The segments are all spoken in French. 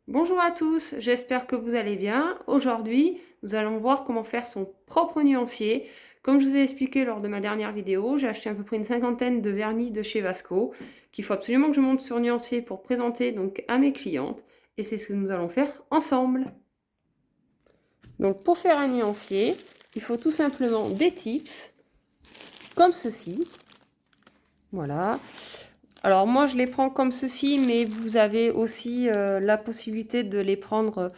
Bonjour à tous, j'espère que vous allez bien. Aujourd'hui, nous allons voir comment faire son propre nuancier. Comme je vous ai expliqué lors de ma dernière vidéo, j'ai acheté à peu près une cinquantaine de vernis de chez Vasco qu'il faut absolument que je monte sur nuancier pour présenter donc à mes clientes. Et c'est ce que nous allons faire ensemble. Donc pour faire un nuancier, il faut tout simplement des tips comme ceci. Voilà. Alors moi je les prends comme ceci, mais vous avez aussi la possibilité de les prendre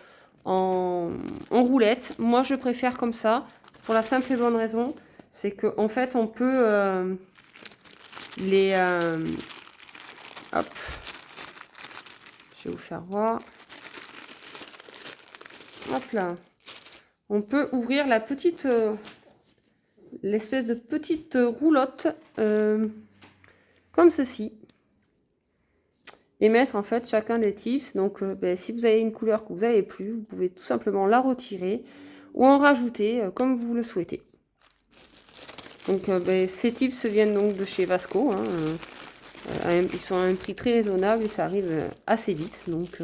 en roulette. Moi je préfère comme ça, pour la simple et bonne raison, c'est qu'en fait on peut les... hop, je vais vous faire voir. Hop là. On peut ouvrir la petite... l'espèce de petite roulotte comme ceci. Et mettre en fait chacun des tips. Donc si vous avez une couleur que vous n'avez plus, vous pouvez tout simplement la retirer ou en rajouter comme vous le souhaitez. Donc ces tips viennent donc de chez Vasco. Ils sont à un prix très raisonnable et ça arrive assez vite. Donc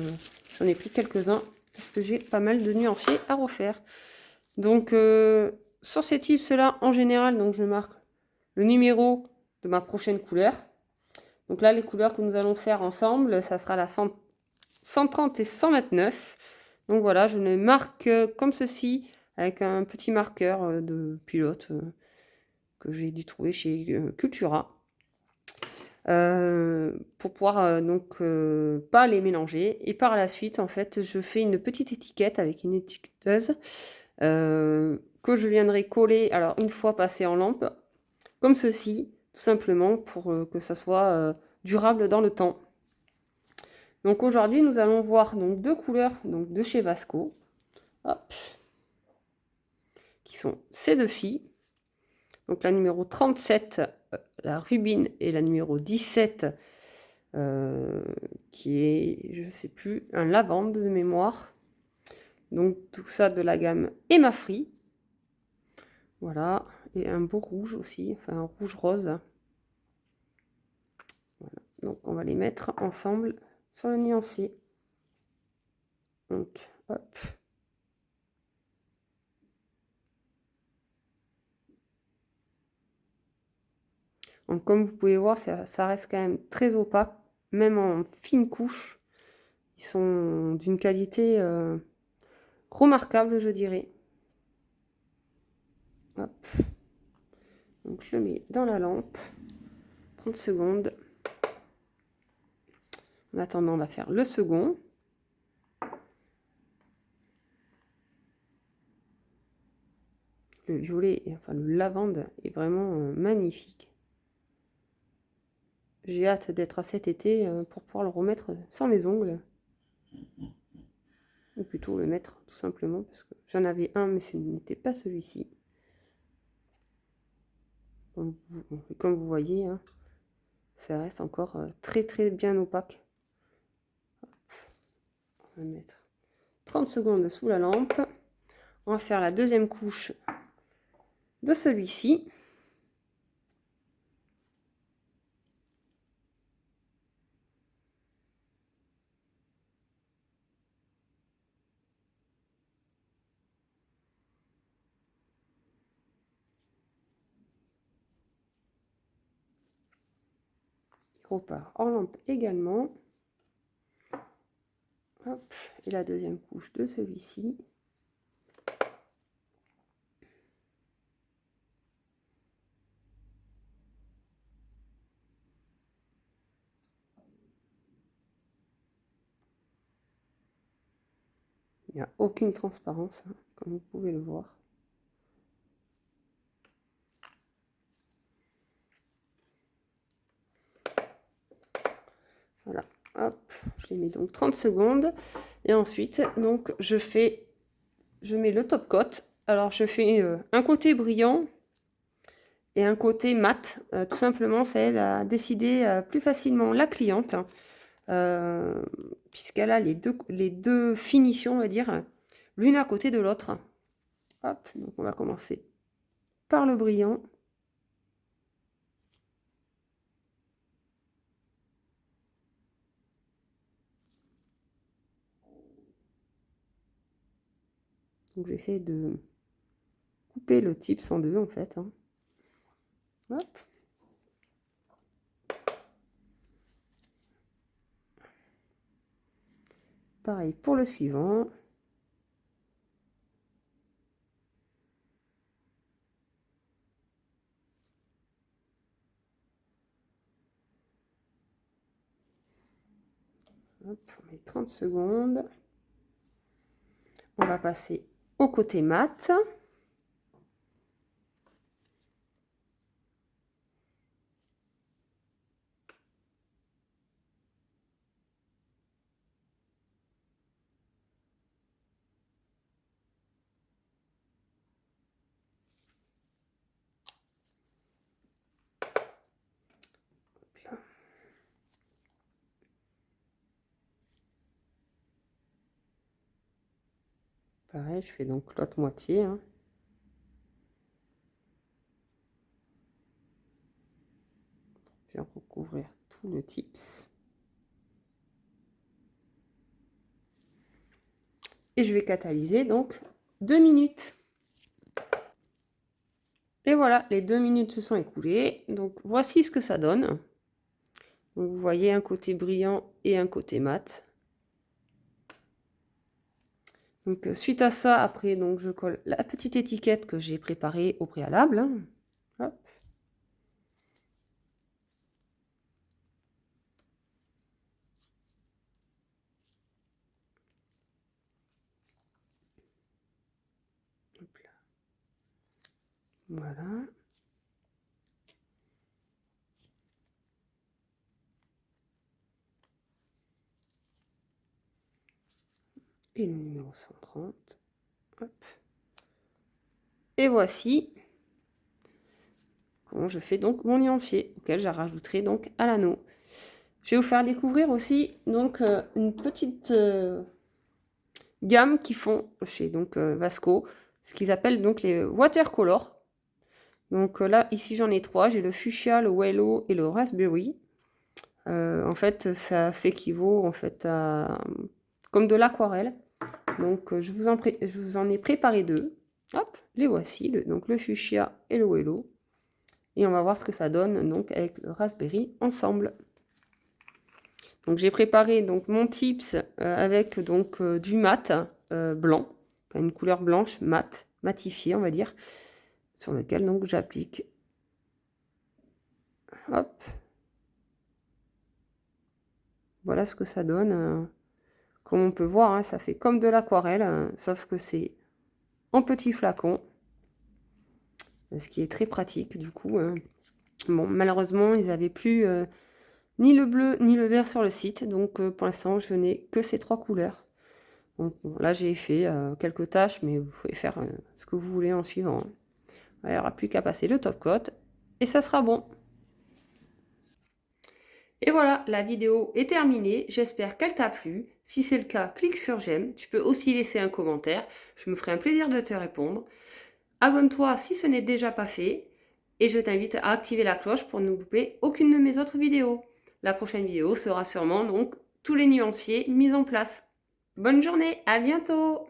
j'en ai pris quelques-uns parce que j'ai pas mal de nuanciers à refaire. Donc sur ces tips là, en général, donc je marque le numéro de ma prochaine couleur. Donc là, les couleurs que nous allons faire ensemble, ça sera la 130 et 129. Donc voilà, je les marque comme ceci, avec un petit marqueur de pilote que j'ai dû trouver chez Cultura. Pour pouvoir donc pas les mélanger. Et par la suite, en fait, je fais une petite étiquette avec une étiqueteuse que je viendrai coller, alors une fois passé en lampe, comme ceci, tout simplement pour que ça soit durable dans le temps. Donc aujourd'hui, nous allons voir donc deux couleurs donc de chez Vasco, hop, qui sont ces deux-ci. Donc la numéro 37, la rubine, et la numéro 17, qui est, je ne sais plus, un lavande de mémoire. Donc tout ça de la gamme Emma Free. Voilà, et un beau rouge aussi, enfin un rouge rose. Voilà. Donc on va les mettre ensemble sur le nuancier. Donc hop. Donc comme vous pouvez voir, ça reste quand même très opaque, même en fine couche. Ils sont d'une qualité remarquable, je dirais. Hop. Donc je le mets dans la lampe. 30 secondes. En attendant, on va faire le second. Le violet, enfin le lavande est vraiment magnifique. J'ai hâte d'être à cet été pour pouvoir le remettre sans mes ongles. Ou plutôt le mettre tout simplement parce que j'en avais un mais ce n'était pas celui-ci. Comme vous voyez, hein, ça reste encore très très bien opaque. Hop. On va mettre 30 secondes sous la lampe. On va faire la deuxième couche de celui-ci. Il repart en lampe également. Hop. Et la deuxième couche de celui-ci. Il n'y a aucune transparence, hein, comme vous pouvez le voir. Voilà, hop, je les mets donc 30 secondes. Et ensuite, donc, je mets le top coat. Alors, je fais un côté brillant et un côté mat. Tout simplement, ça aide à décider plus facilement la cliente, hein, puisqu'elle a les deux finitions, on va dire, l'une à côté de l'autre. Hop, donc on va commencer par le brillant. Donc j'essaie de couper le tips en deux en fait. Hein. Hop. Pareil pour le suivant. Hop, on met 30 secondes. On va passer au côté mat. Pareil, je fais donc l'autre moitié. Hein. Je vais recouvrir tout le tips. Et je vais catalyser donc 2 minutes. Et voilà, les 2 minutes se sont écoulées. Donc voici ce que ça donne. Donc, vous voyez un côté brillant et un côté mat. Donc suite à ça, après, donc, je colle la petite étiquette que j'ai préparée au préalable. Hein. Hop. Hop là. Voilà. Et le numéro 130. Hop. Et voici comment je fais donc mon nuancier, auquel je rajouterai donc à l'anneau. Je vais vous faire découvrir aussi donc une petite gamme qu'ils font chez donc Vasco, ce qu'ils appellent donc les watercolor. Donc là, ici j'en ai 3, j'ai le fuchsia, le willow et le raspberry. En fait, ça s'équivaut en fait à comme de l'aquarelle. Donc je vous en ai préparé 2. Hop, les voici, donc le fuchsia et le willow. Et on va voir ce que ça donne donc avec le raspberry ensemble. Donc j'ai préparé donc mon tips avec donc du mat blanc, une couleur blanche mat, matifiée on va dire, sur lequel donc j'applique. Hop. Voilà ce que ça donne. Comme on peut voir, hein, ça fait comme de l'aquarelle, sauf que c'est en petit flacon, ce qui est très pratique du coup. Bon, malheureusement, ils n'avaient plus ni le bleu ni le vert sur le site, donc pour l'instant, je n'ai que ces 3 couleurs. Donc bon, là, j'ai fait quelques tâches, mais vous pouvez faire ce que vous voulez en suivant. Hein. Il n'y aura plus qu'à passer le top coat et ça sera bon. Et voilà, la vidéo est terminée. J'espère qu'elle t'a plu. Si c'est le cas, clique sur j'aime. Tu peux aussi laisser un commentaire. Je me ferai un plaisir de te répondre. Abonne-toi si ce n'est déjà pas fait. Et je t'invite à activer la cloche pour ne louper aucune de mes autres vidéos. La prochaine vidéo sera sûrement donc tous les nuanciers mis en place. Bonne journée, à bientôt!